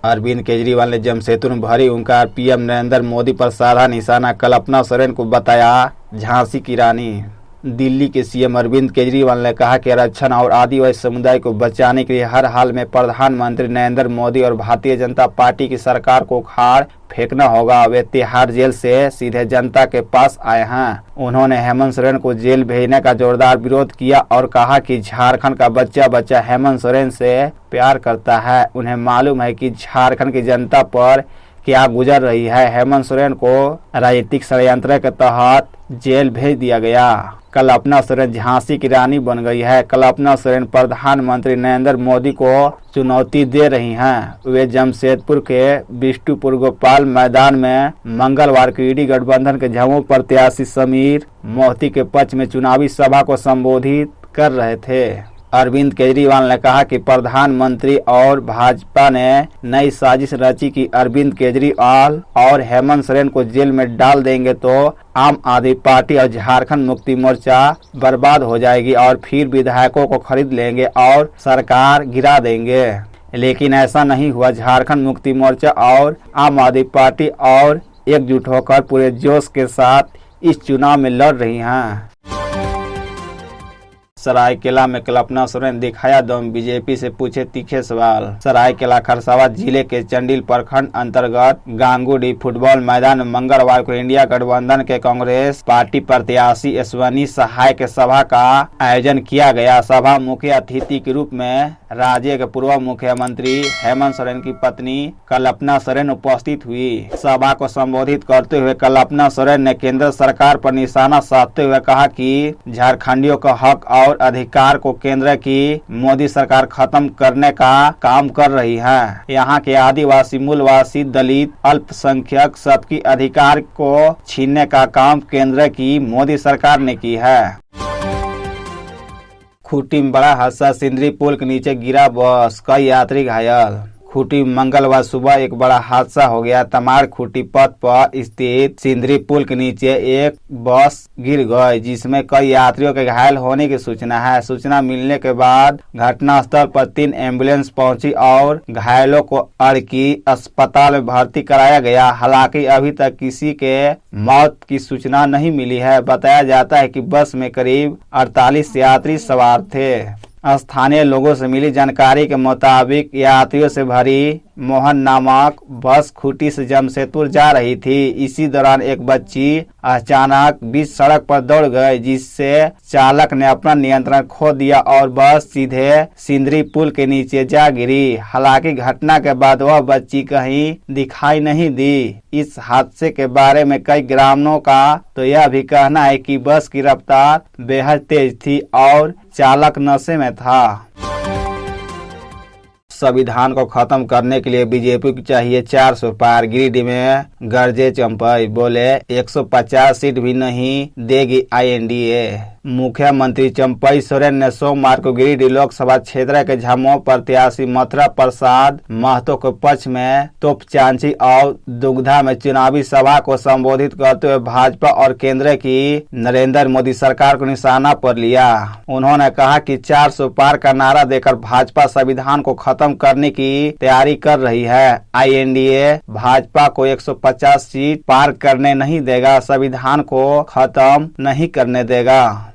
अरविंद केजरीवाल ने जमशेदपुर में भरी हुंकार, पीएम नरेंद्र मोदी पर साधा निशाना, कल्पना सोरेन को बताया झांसी की रानी। दिल्ली के सीएम अरविंद केजरीवाल ने कहा कि आरक्षण और आदिवासी समुदाय को बचाने के लिए हर हाल में प्रधानमंत्री नरेंद्र मोदी और भारतीय जनता पार्टी की सरकार को उखाड़ फेंकना होगा। वे तिहाड़ जेल से सीधे जनता के पास आए हैं। उन्होंने हेमंत सोरेन को जेल भेजने का जोरदार विरोध किया और कहा कि झारखंड का बच्चा बच्चा हेमंत सोरेन से प्यार करता है। उन्हें मालूम है कि झारखंड की जनता पर क्या गुजर रही है। हेमंत सोरेन को राजनीतिक षड्यंत्र के तहत जेल भेज दिया गया। कल्पना सोरेन झांसी की रानी बन गई है। कल्पना सोरेन प्रधानमंत्री नरेंद्र मोदी को चुनौती दे रही हैं। वे जमशेदपुर के बिष्टुपुर गोपाल मैदान में मंगलवार को ईडी गठबंधन के झामुमो प्रत्याशी समीर मोहती के पक्ष में चुनावी सभा को संबोधित कर रहे थे। अरविंद केजरीवाल ने कहा कि प्रधानमंत्री और भाजपा ने नई साजिश रची कि अरविंद केजरीवाल और हेमंत सोरेन को जेल में डाल देंगे तो आम आदमी पार्टी और झारखंड मुक्ति मोर्चा बर्बाद हो जाएगी और फिर विधायकों को खरीद लेंगे और सरकार गिरा देंगे। लेकिन ऐसा नहीं हुआ। झारखंड मुक्ति मोर्चा और आम आदमी पार्टी और एकजुट होकर पूरे जोश के साथ इस चुनाव में लड़ रही हैं। सरायकेला में कल्पना सोरेन दिखाया दम, बीजेपी से पूछे तीखे सवाल। सरायकेला खरसावां जिले के चंडील प्रखंड अंतर्गत गांगुडी फुटबॉल मैदान में मंगलवार को इंडिया गठबंधन के कांग्रेस पार्टी प्रत्याशी अश्वनी सहाय के सभा का आयोजन किया गया। सभा मुख्य अतिथि के रूप में राज्य के पूर्व मुख्यमंत्री हेमंत सोरेन की पत्नी कल्पना सोरेन उपस्थित हुई। सभा को संबोधित करते हुए कल्पना सोरेन ने केंद्र सरकार पर निशाना साधते हुए कहा कि झारखंडियों का हक और अधिकार को केंद्र की मोदी सरकार खत्म करने का काम कर रही है। यहाँ के आदिवासी, मूलवासी, दलित, अल्पसंख्यक सबकी अधिकार को छीनने का काम केंद्र की मोदी सरकार ने की है। खूंटी में बड़ा हादसा, सिंदरी पुल के नीचे गिरा बस, कई यात्री घायल। खूंटी मंगलवार सुबह एक बड़ा हादसा हो गया। तमाड़ खूंटी पथ पर स्थित सिंदरी पुल के नीचे एक बस गिर गई जिसमें कई यात्रियों के घायल होने की सूचना है। सूचना मिलने के बाद घटनास्थल पर 3 एम्बुलेंस पहुंची और घायलों को अड़की अस्पताल में भर्ती कराया गया। हालांकि अभी तक किसी के मौत की सूचना नहीं मिली है। बताया जाता है कि बस में करीब 48 यात्री सवार थे। स्थानीय लोगों से मिली जानकारी के मुताबिक यात्रियों से भरी मोहन नामक बस खूंटी से जमशेदपुर जा रही थी। इसी दौरान एक बच्ची अचानक बीच सड़क पर दौड़ गई जिससे चालक ने अपना नियंत्रण खो दिया और बस सीधे सिंदरी पुल के नीचे जा गिरी। हालांकि घटना के बाद वह बच्ची कहीं दिखाई नहीं दी। इस हादसे के बारे में कई ग्रामीणों का तो यह भी कहना है कि बस की रफ्तार बेहद तेज थी और चालक नशे में था। संविधान को खत्म करने के लिए बीजेपी को चाहिए 400 पार। गिरिडीह में गरजे चंपई, बोले 150 सीट भी नहीं देगी आईएनडीए। मुख्यमंत्री चंपई सोरेन ने सोमवार को गिरिडीह लोकसभा क्षेत्र के झामुमो प्रत्याशी मथुरा प्रसाद महतो के पक्ष में तोपचांची और दुगधा में चुनावी सभा को संबोधित करते हुए भाजपा और केंद्र की नरेंद्र मोदी सरकार को निशाना पर लिया। उन्होंने कहा कि 400 पार का नारा देकर भाजपा संविधान को खत्म करने की तैयारी कर रही है। आईएनडीए भाजपा को 150 सीट पार करने नहीं देगा, संविधान को खत्म नहीं करने देगा।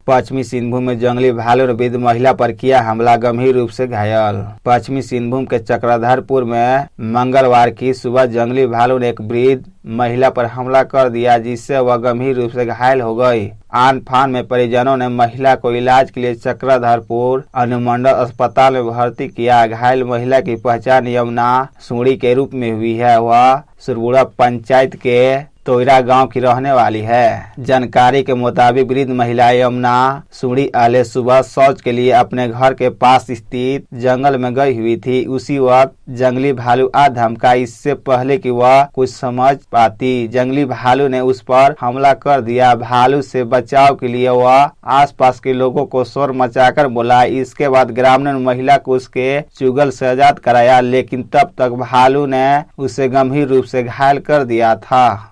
पश्चिमी सिंहभूम में जंगली भालू ने वृद्ध महिला पर किया हमला, गंभीर रूप से घायल। पश्चिमी सिंहभूम के चक्रधरपुर में मंगलवार की सुबह जंगली भालू ने एक वृद्ध महिला पर हमला कर दिया जिससे वह गंभीर रूप से घायल हो गई। आन फान में परिजनों ने महिला को इलाज के लिए चक्रधरपुर अनुमंडल अस्पताल में भर्ती किया। घायल महिला की पहचान यमुना सुड़ी के रूप में हुई है। वह सुरबुड़ा पंचायत के तोयरा गांव की रहने वाली है। जानकारी के मुताबिक वृद्ध महिला यमुना सुड़ी आले सुबह शौच के लिए अपने घर के पास स्थित जंगल में गई हुई थी। उसी वक्त जंगली भालू आ धमका। इससे पहले कि वह कुछ समझ पाती, जंगली भालू ने उस पर हमला कर दिया। भालू से बचाव के लिए वह आसपास के लोगों को शोर मचाकर बुलाया। इसके बाद ग्रामीणों ने महिला को उसके चुगल से आजाद कराया, लेकिन तब तक भालू ने उसे गंभीर रूप से घायल कर दिया था।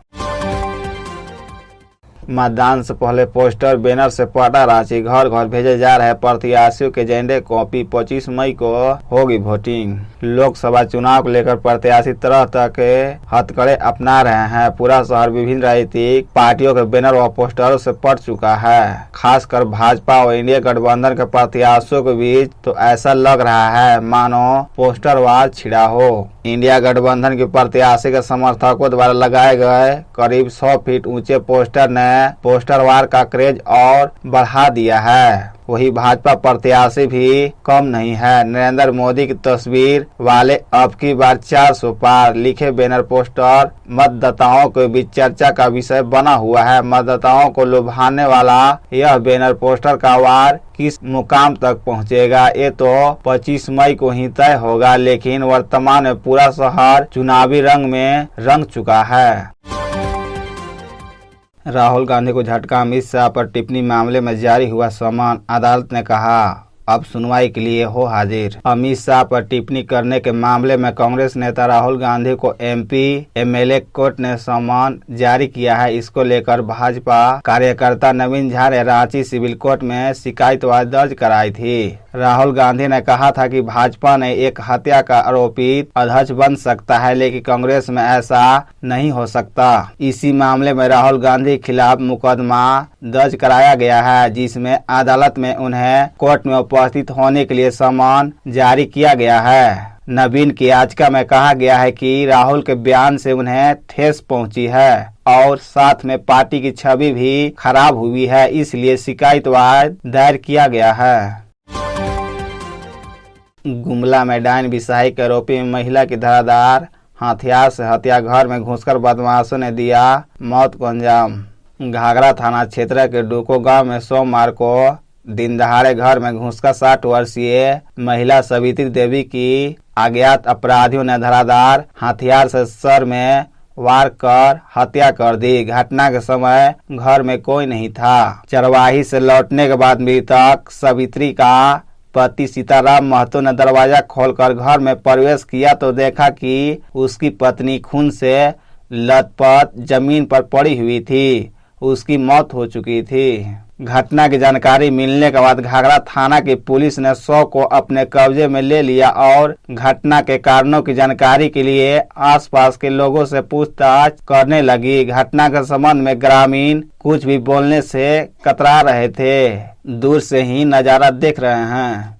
मतदान से पहले पोस्टर बैनर से पटा रांची, घर घर भेजे जा रहे प्रत्याशियों के झंडे कॉपी। 25 मई को होगी वोटिंग। लोकसभा चुनाव को लेकर प्रत्याशी तरह तरह के हथकड़े अपना रहे हैं। पूरा शहर विभिन्न राजनीतिक पार्टियों के बैनर व पोस्टरों से पट चुका है। खासकर भाजपा और इंडिया गठबंधन के प्रत्याशियों के बीच तो ऐसा लग रहा है मानो पोस्टर वार छिड़ा हो। इंडिया गठबंधन के प्रत्याशी के समर्थकों द्वारा लगाए गए करीब 100 फीट ऊंचे पोस्टर ने पोस्टर वार का क्रेज और बढ़ा दिया है। वही भाजपा प्रत्याशी भी कम नहीं है। नरेंद्र मोदी की तस्वीर वाले अब की बार 400 पार लिखे बैनर पोस्टर मतदाताओं के बीच चर्चा का विषय बना हुआ है। मतदाताओं को लुभाने वाला यह बैनर पोस्टर का वार किस मुकाम तक पहुंचेगा ये तो 25 मई को ही तय होगा, लेकिन वर्तमान में पूरा शहर चुनावी रंग में रंग चुका है। राहुल गांधी को झटका, अमित शाह पर टिप्पणी मामले में जारी हुआ समन। अदालत ने कहा अब सुनवाई के लिए हो हाजिर। अमित शाह पर टिप्पणी करने के मामले में कांग्रेस नेता राहुल गांधी को एमपी एमएलए कोर्ट ने समन जारी किया है। इसको लेकर भाजपा कार्यकर्ता नवीन झा ने रांची सिविल कोर्ट में शिकायत दर्ज कराई थी। राहुल गांधी ने कहा था कि भाजपा ने एक हत्या का आरोपित अध्यक्ष बन सकता है, लेकिन कांग्रेस में ऐसा नहीं हो सकता। इसी मामले में राहुल गांधी के खिलाफ मुकदमा दर्ज कराया गया है, जिसमें अदालत में उन्हें कोर्ट में उपस्थित होने के लिए समन जारी किया गया है। नवीन की याचिका में कहा गया है कि राहुल के बयान से उन्हें ठेस पहुंची है और साथ में पार्टी की छवि भी खराब हुई है, इसलिए शिकायत दायर किया गया है। गुमला में डायन बिसाही के आरोपी में महिला की धारदार हथियार से हत्या, घर में घुसकर बदमाशों ने दिया मौत को अंजाम। घाघरा थाना क्षेत्र के डूको गांव में सोमवार को दिन दहाड़े घर में घुसकर 60 वर्षीय महिला सवित्री देवी की अज्ञात अपराधियों ने धारदार हथियार से सर में वार कर हत्या कर दी। घटना के समय घर में कोई नहीं था। चरवाही से लौटने के बाद मृतक सवित्री का पति सीताराम महतो ने दरवाजा खोलकर घर में प्रवेश किया तो देखा कि उसकी पत्नी खून से लथपथ जमीन पर पड़ी हुई थी। उसकी मौत हो चुकी थी। घटना की जानकारी मिलने के बाद घाघरा थाना की पुलिस ने शव को अपने कब्जे में ले लिया और घटना के कारणों की जानकारी के लिए आसपास के लोगों से पूछताछ करने लगी। घटना के संबंध में ग्रामीण कुछ भी बोलने से कतरा रहे थे, दूर से ही नजारा देख रहे हैं।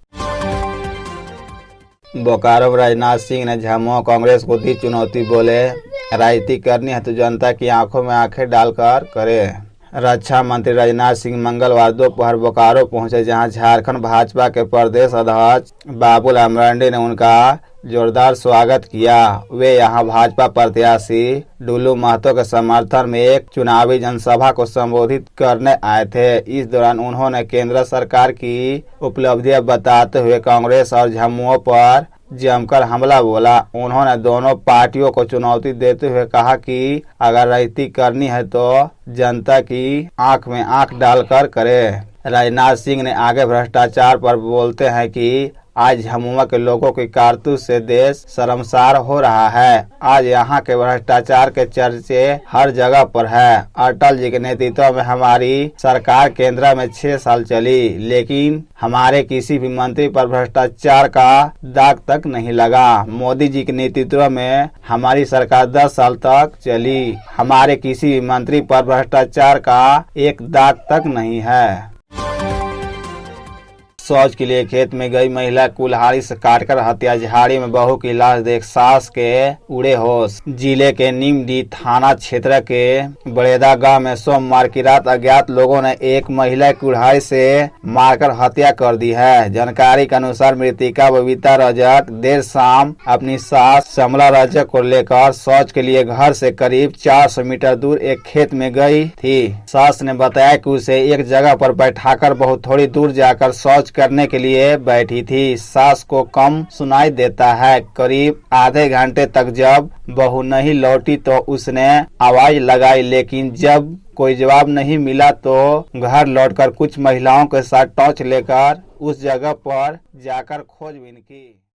बोकारो में राजनाथ सिंह ने झामुमो कांग्रेस को दी चुनौती, बोले राजनीति करनी है तो जनता की आंखों में आंखें डालकर करे। रक्षा मंत्री राजनाथ सिंह मंगलवार दोपहर बोकारो पहुंचे, जहां झारखंड भाजपा के प्रदेश अध्यक्ष बाबूलाल मरांडी ने उनका जोरदार स्वागत किया। वे यहां भाजपा प्रत्याशी डुल्लू महतो के समर्थन में एक चुनावी जनसभा को संबोधित करने आए थे। इस दौरान उन्होंने केंद्र सरकार की उपलब्धियां बताते हुए कांग्रेस और झामुमो पर जमकर हमला बोला। उन्होंने दोनों पार्टियों को चुनौती देते हुए कहा कि अगर राजनीति करनी है तो जनता की आंख में आंख डालकर करे। राजनाथ सिंह ने आगे भ्रष्टाचार पर बोलते हैं कि आज झामुमो के लोगों की कारतूस से देश शर्मसार हो रहा है। आज यहाँ के भ्रष्टाचार के चर्चे हर जगह पर है। अटल जी के नेतृत्व में हमारी सरकार केंद्र में 6 साल चली, लेकिन हमारे किसी भी मंत्री पर भ्रष्टाचार का दाग तक नहीं लगा। मोदी जी के नेतृत्व में हमारी सरकार 10 साल तक चली, हमारे किसी भी मंत्री पर भ्रष्टाचार का एक दाग तक नहीं है। शौच के लिए खेत में गई महिला कुल्हाड़ी से काटकर हत्या, झाड़ी में बहू की लाश देख सास के उड़े होश। जिले के नीमडी थाना क्षेत्र के बड़ेदा गांव में सोमवार की रात अज्ञात लोगों ने एक महिला कुल्हाड़ी से मारकर हत्या कर दी है। जानकारी के अनुसार मृतिका बबीता रजक देर शाम अपनी सास श्यामला रजक को लेकर शौच के लिए घर से करीब 400 मीटर दूर एक खेत में गई थी। सास ने बताया कि उसे एक जगह पर बैठाकर बहुत थोड़ी दूर जाकर शौच करने के लिए बैठी थी। सास को कम सुनाई देता है। करीब आधे घंटे तक जब बहू नहीं लौटी तो उसने आवाज लगाई, लेकिन जब कोई जवाब नहीं मिला तो घर लौटकर कुछ महिलाओं के साथ टॉर्च लेकर उस जगह पर जाकर खोजबीन की।